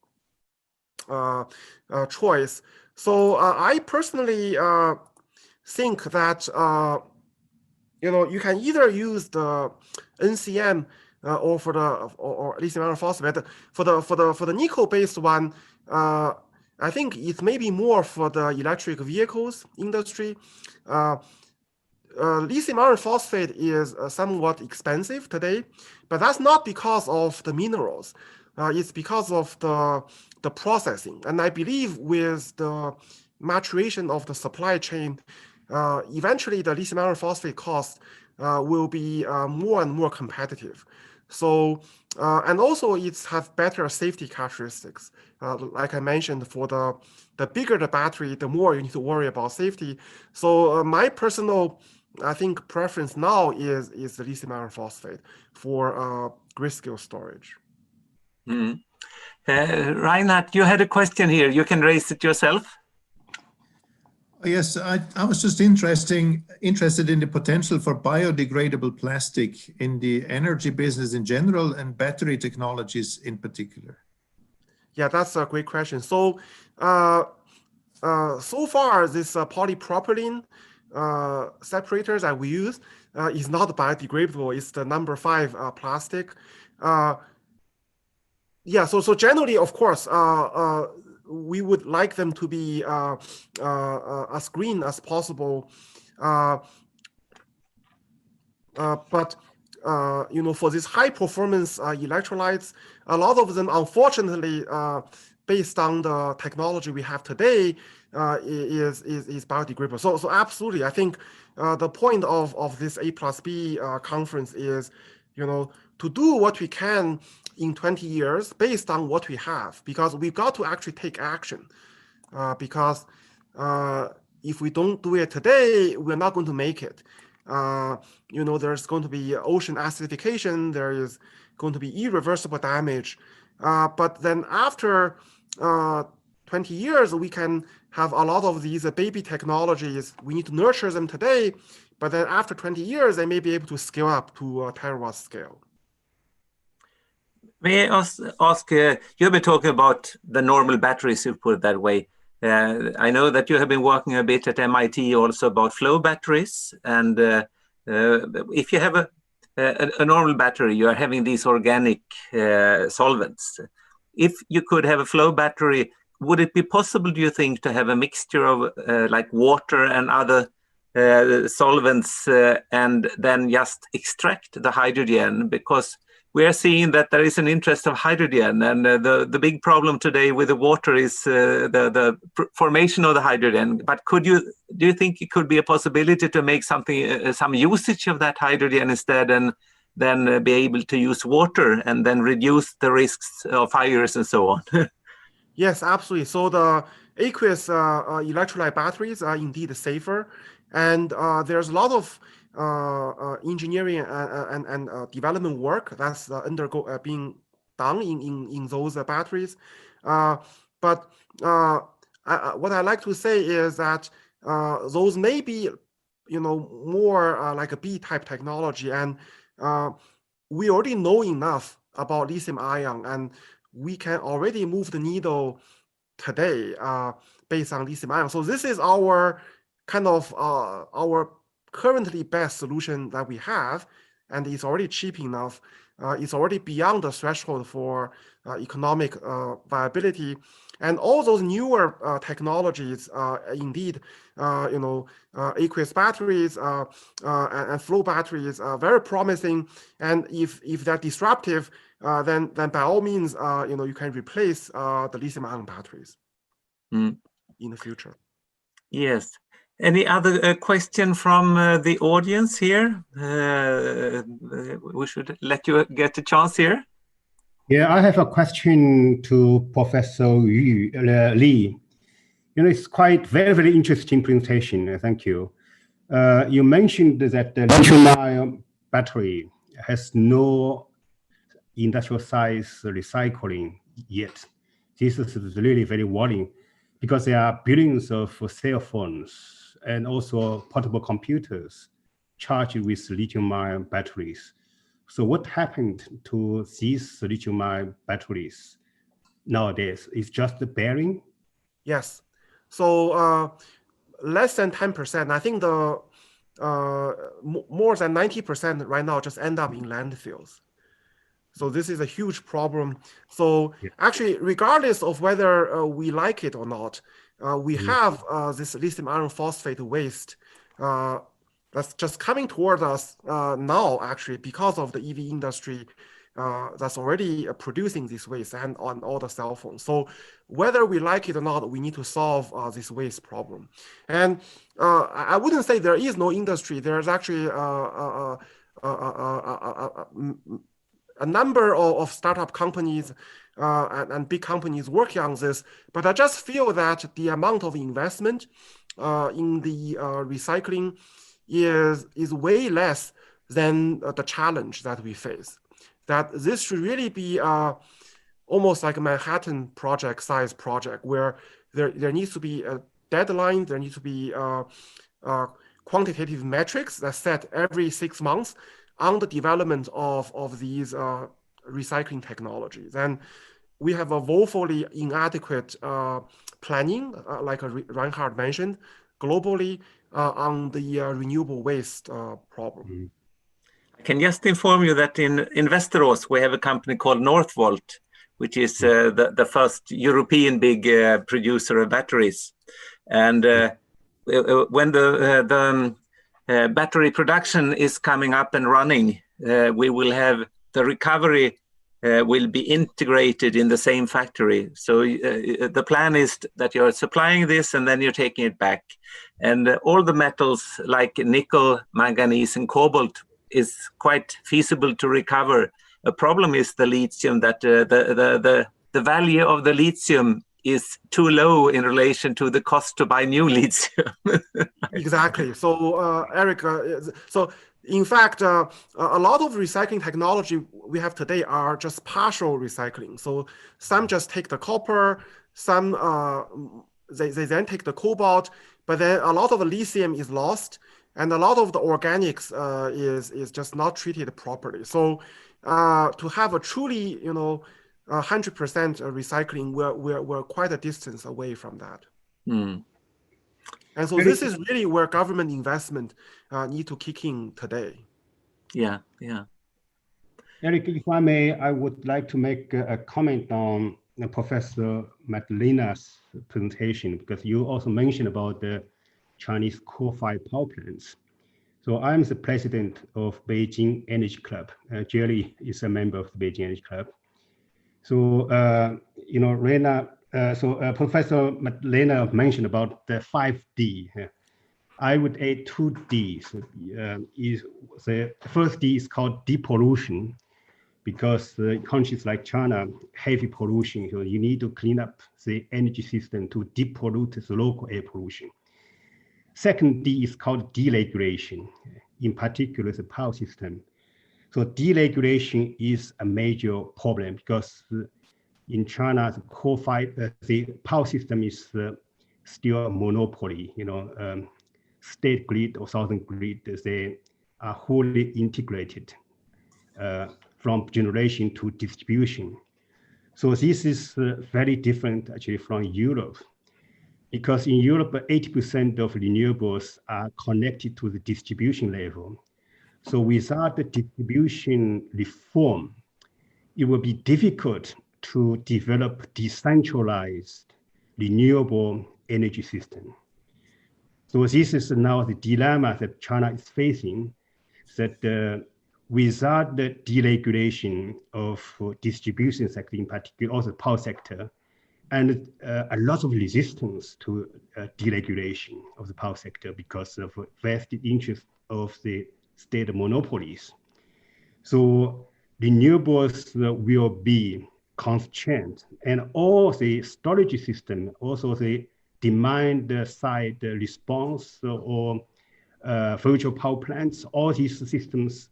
choice. So I personally think that you can either use the NCM or for the or lithium iron phosphate. For the nickel-based one, I think it may be more for the electric vehicles industry. Lithium iron phosphate is somewhat expensive today, but that's not because of the minerals. It's because of the processing. And I believe with the maturation of the supply chain, eventually the lithium iron phosphate cost will be more and more competitive. So, and also it has better safety characteristics. Like I mentioned, for the bigger the battery, the more you need to worry about safety. So my personal, I think, preference now is the lithium iron phosphate for grid scale storage. Mm. Reinhard, you had a question here. You can raise it yourself. Yes, I was just interested in the potential for biodegradable plastic in the energy business in general and battery technologies in particular. Yeah, that's a great question. So, so far, this polypropylene separators that we use is not biodegradable. It's the number 5 plastic. Yeah, so generally, of course, we would like them to be as green as possible. But for these high performance electrolytes, a lot of them, unfortunately, based on the technology we have today, is biodegradable. So absolutely, I think the point of this A+B conference is, to do what we can in 20 years based on what we have, because we've got to actually take action. Because if we don't do it today, we're not going to make it. There's going to be ocean acidification, there is going to be irreversible damage. But then after 20 years, we can have a lot of these baby technologies. We need to nurture them today, but then after 20 years, they may be able to scale up to a terawatt scale. May I ask you've been talking about the normal batteries, if you put it that way. I know that you have been working a bit at MIT also about flow batteries. And if you have a normal battery, you are having these organic solvents. If you could have a flow battery, would it be possible, do you think, to have a mixture of like water and other solvents and then just extract the hydrogen? Because we are seeing that there is an interest of hydrogen, and the big problem today with the water is the formation of the hydrogen. But do you think it could be a possibility to make something, some usage of that hydrogen instead, and then be able to use water and then reduce the risks of fires and so on? Yes, absolutely. So the aqueous electrolyte batteries are indeed safer, and there's a lot of engineering and development work that's being done in those batteries. But what I like to say is that those may be, more like a B-type technology, and we already know enough about lithium-ion, and we can already move the needle today based on lithium-ion. So this is our kind of our currently best solution that we have, and it's already cheap enough. It's already beyond the threshold for economic viability, and all those newer technologies, indeed, aqueous batteries and flow batteries are very promising. And if they're disruptive, then by all means, you can replace the lithium-ion batteries in the future. Yes. Any other question from the audience here? We should let you get a chance here. Yeah, I have a question to Professor Li. It's quite very interesting presentation. Thank you. You mentioned that the lithium-ion battery has no industrial size recycling yet. This is really very worrying, because there are billions of cell phones and also portable computers charged with lithium-ion batteries. So what happened to these lithium-ion batteries nowadays? Is just the bearing? Yes. So less than 10%. I think the more than 90% right now just end up in landfills. So this is a huge problem. So actually, regardless of whether we like it or not, we have this lithium iron phosphate waste that's just coming toward us now, actually, because of the EV industry that's already producing this waste and on all the cell phones. So whether we like it or not, we need to solve this waste problem. And I wouldn't say there is no industry. There's actually a number of startup companies and big companies working on this, but I just feel that the amount of investment in the recycling is way less than the challenge that we face. That this should really be almost like a Manhattan Project size project, where there needs to be a deadline, there needs to be quantitative metrics that set every 6 months on the development of these recycling technologies. And we have a woefully inadequate planning, like Reinhard mentioned, globally on the renewable waste problem. I can just inform you that in Västerås, we have a company called Northvolt, which is the first European big producer of batteries. And when the battery production is coming up and running, we will have the recovery will be integrated in the same factory. So the plan is that you're supplying this and then you're taking it back. And all the metals like nickel, manganese, and cobalt is quite feasible to recover. A problem is the lithium, that the value of the lithium is too low in relation to the cost to buy new lithium. Exactly. So, Eric, so in fact, a lot of recycling technology we have today are just partial recycling. So some just take the copper, some they then take the cobalt, but then a lot of the lithium is lost, and a lot of the organics is just not treated properly. So to have a truly 100% recycling, we're quite a distance away from that. Mm. And so this is really where government investment need to kick in today. Yeah, yeah. Eric, if I may, I would like to make a comment on Professor Madlena's presentation, because you also mentioned about the Chinese coal-fired power plants. So I'm the president of Beijing Energy Club. Jerry is a member of the Beijing Energy Club. So, Professor Madlena mentioned about the 5D. I would add 2 Ds. The first D is called depollution, because countries like China, heavy pollution, so you need to clean up the energy system to depollute the local air pollution. Second D is called deregulation, in particular the power system. So deregulation is a major problem, because in China, the power system is still a monopoly. State grid or southern grid, they are wholly integrated from generation to distribution. So this is very different actually from Europe, because in Europe, 80% of renewables are connected to the distribution level. So without the distribution reform, it will be difficult to develop decentralized renewable energy system. So this is now the dilemma that China is facing, that without the deregulation of distribution sector, in particular, also power sector, and a lot of resistance to deregulation of the power sector because of vested interest of the state monopolies. So renewables will be constrained, and all the storage system, also the demand side response or virtual power plants, all these systems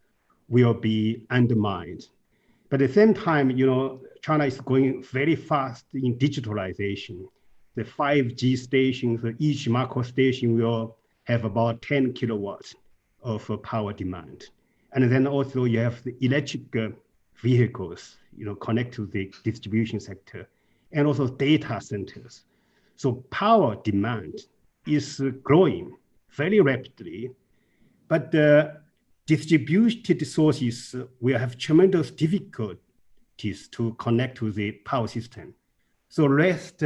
will be undermined. But at the same time, China is going very fast in digitalization. The 5G stations, each macro station will have about 10 kilowatts of power demand. And then also you have the electric vehicles, connect to the distribution sector, and also data centers. So power demand is growing very rapidly, but the distributed sources will have tremendous difficulties to connect to the power system. So rest,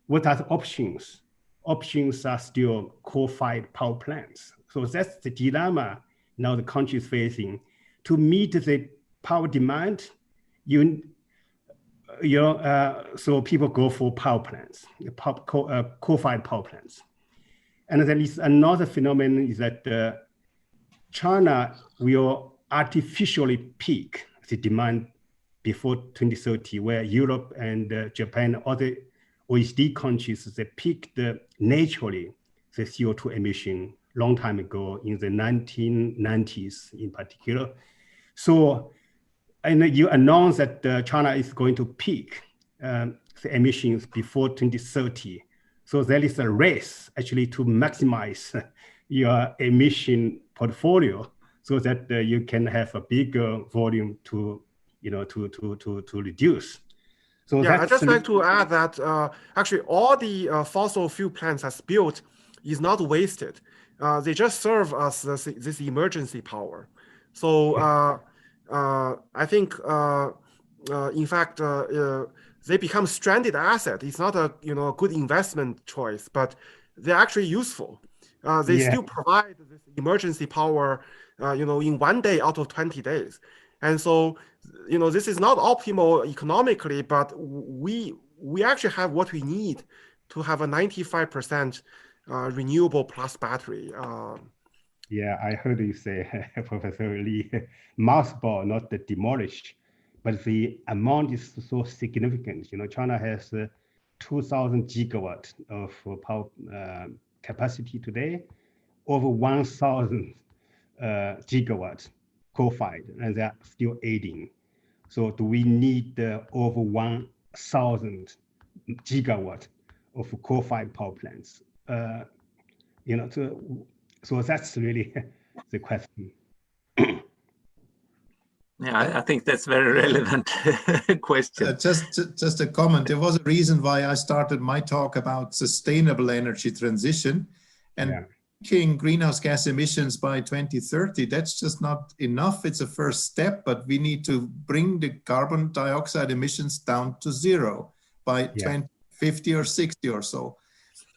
what are the options? Options are still coal-fired power plants. So that's the dilemma now the country is facing. To meet the power demand, so people go for power plants, coal-fired power plants. And there is another phenomenon is that China will artificially peak the demand before 2030, where Europe and Japan, other OECD countries, they peaked naturally the CO2 emission long time ago in the 1990s in particular. So, and you announced that China is going to peak the emissions before 2030. So there is a race actually to maximize your emission portfolio so that you can have a bigger volume to reduce. So yeah, I'd just like to add that actually all the fossil fuel plants that's built is not wasted. They just serve as this emergency power. So I think, in fact, they become stranded asset. It's not a good investment choice, but they're actually useful. They still provide this emergency power, in 1 day out of 20 days. And so, this is not optimal economically, but we actually have what we need to have a 95% renewable plus battery. Yeah, I heard you say, Professor Lee, mothball, not the demolish, but the amount is so significant. China has 2,000 gigawatt of power capacity today, over 1,000 gigawatt coal-fired, and they're still adding. So do we need over 1,000 gigawatt of coal-fired power plants? So that's really the question. Yeah, I think that's very relevant question. Just a comment. There was a reason why I started my talk about sustainable energy transition, and reaching greenhouse gas emissions by 2030. That's just not enough. It's a first step, but we need to bring the carbon dioxide emissions down to zero by 2050 or 60 or so.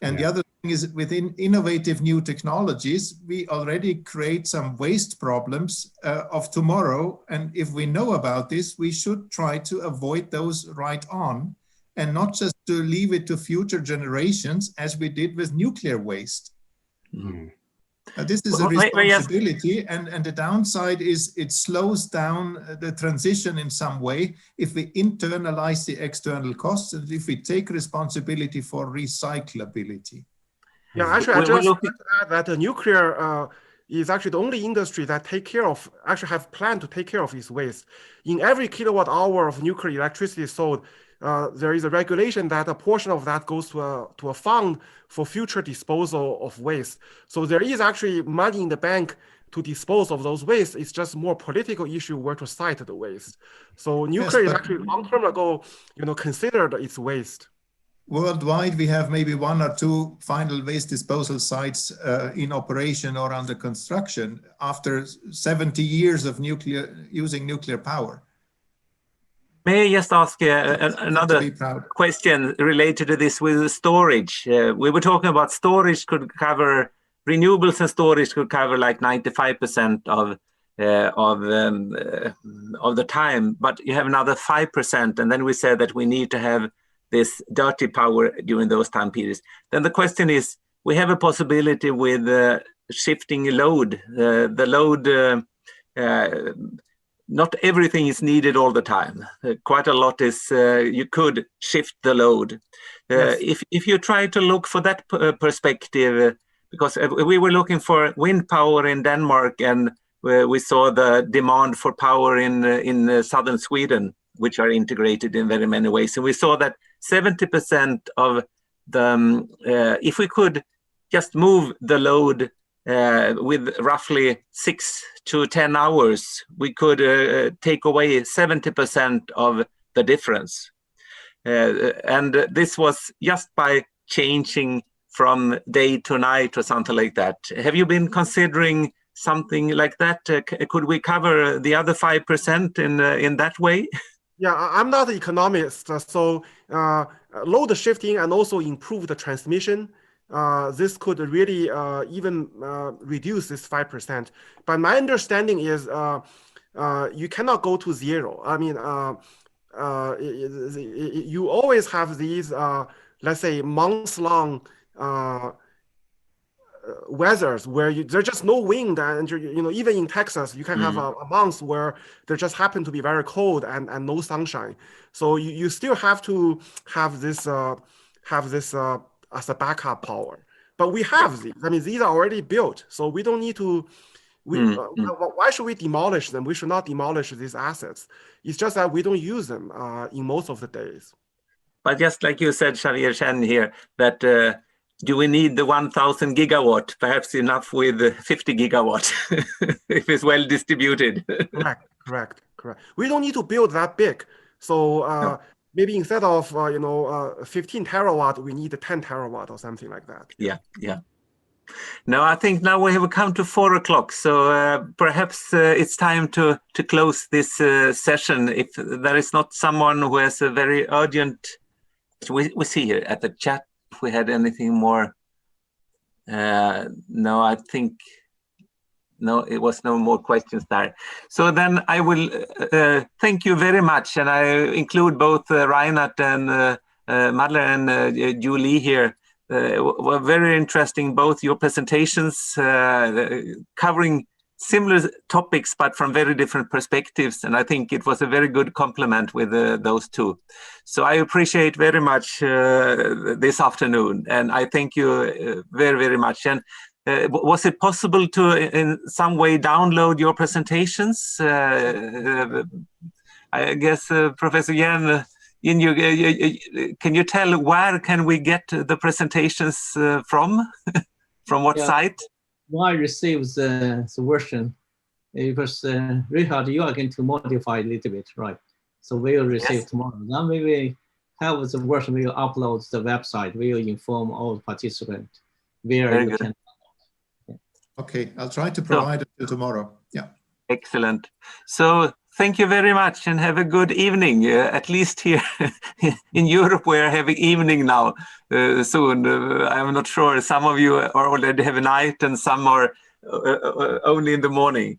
And the other thing is, within innovative new technologies, we already create some waste problems of tomorrow. And if we know about this, we should try to avoid those right on, and not just to leave it to future generations as we did with nuclear waste. Mm. This is a responsibility, and the downside is it slows down the transition in some way if we internalize the external costs and if we take responsibility for recyclability. Yeah, actually, I just want to add that the nuclear is actually the only industry that have planned to take care of its waste. In every kilowatt hour of nuclear electricity sold, there is a regulation that a portion of that goes to a fund for future disposal of waste. So there is actually money in the bank to dispose of those wastes. It's just more political issue where to site the waste. So nuclear is actually long term ago, considered its waste. Worldwide, we have maybe 1 or 2 final waste disposal sites in operation or under construction after 70 years of using nuclear power. May I just ask another question related to this with storage? We were talking about storage could cover, renewables and storage could cover like 95% of the time, but you have another 5%, and then we said that we need to have this dirty power during those time periods. Then the question is, we have a possibility with shifting load. The load, not everything is needed all the time. Quite a lot is, you could shift the load. If you try to look for that perspective, because we were looking for wind power in Denmark, and we saw the demand for power in southern Sweden, which are integrated in very many ways. And we saw that 70% of the, if we could just move the load with roughly 6 to 10 hours, we could take away 70% of the difference. And this was just by changing from day to night or something like that. Have you been considering something like that? Could we cover the other 5% in that way? Yeah, I'm not an economist, so load shifting and also improve the transmission. This could really even reduce this 5%. But my understanding is you cannot go to zero. I mean, you always have these, let's say, months-long weathers where there's just no wind, and even in Texas you can have a month where there just happen to be very cold and no sunshine. So you still have to have this as a backup power. But we have these. I mean, these are already built, so we don't need to. Why should we demolish them? We should not demolish these assets. It's just that we don't use them in most of the days. But just like you said, Xavier Chen here, that do we need the 1,000 gigawatt? Perhaps enough with 50 gigawatt if it's well distributed. Correct. We don't need to build that big. So maybe instead of 15 terawatt, we need 10 terawatt or something like that. Yeah. No, I think now we have come to 4 o'clock. So perhaps it's time to close this session. If there is not someone who has a very urgent, we see here at the chat if we had anything more. No, I think No, it was no more questions there. So then I will thank you very much, and I include both Reinhard and Madeleine and Julie here. Were very interesting, both your presentations covering similar topics, but from very different perspectives. And I think it was a very good complement with those two. So I appreciate very much this afternoon, and I thank you very, very much. And was it possible to, in some way, download your presentations? I guess, Professor Yen, can you tell where can we get the presentations from? From what site? I received the version because Richard, you are going to modify a little bit, right? So we will receive tomorrow. Then we will have the version. We will upload the website. We will inform all participants where Very you good. can. Okay, I'll try to provide it till tomorrow. Yeah. Excellent. So thank you very much, and have a good evening. At least here in Europe, we're having evening now soon. I'm not sure. Some of you are already have a night, and some are only in the morning.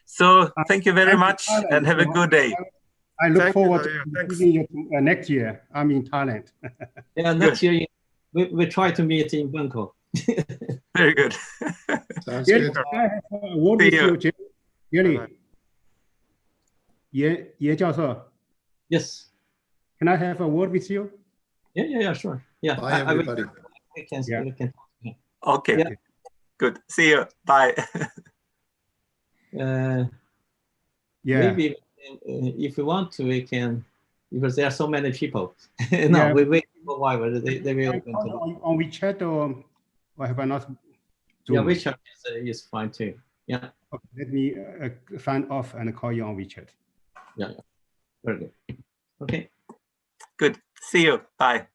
So thank you very much, and have a good day. I look forward Thanks. to seeing you next year. I'm in Thailand. Yeah, next year we try to meet in Bangkok. Very good. Sounds Really, good. I have a word with you, Really. Ye Jiao, Yes. can I have a word with you? Yeah, sure. Yeah. Bye, everybody. We can. Okay. Yeah. Good. See you. Bye. Maybe if we want to, we can, because there are so many people. No, we wait for a while, but they will open to on WeChat or have I not? Yeah, WeChat is fine too. Yeah. Okay, let me sign off and call you on WeChat. Yeah. Very good. Okay. Good. See you. Bye.